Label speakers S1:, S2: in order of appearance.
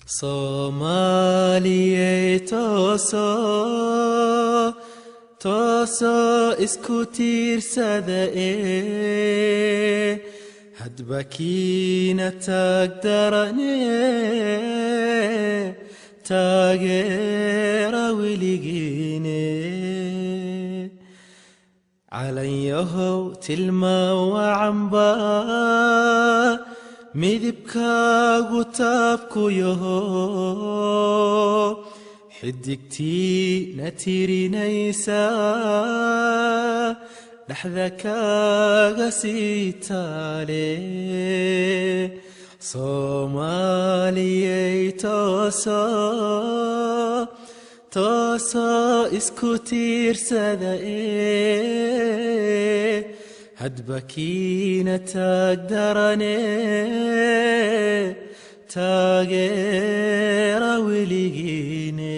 S1: Soomaaliye tooso isku tiirsada hadba kiina taagdarane taageera weligiine calanyahow tilmaan wacanba midibkaagu taabku yaho xidigtiina tirinaysa dhaxda kaaga sii taale Soomaaliyey tooso isku tiirsada hadba kiina taagdarane taageera weligiine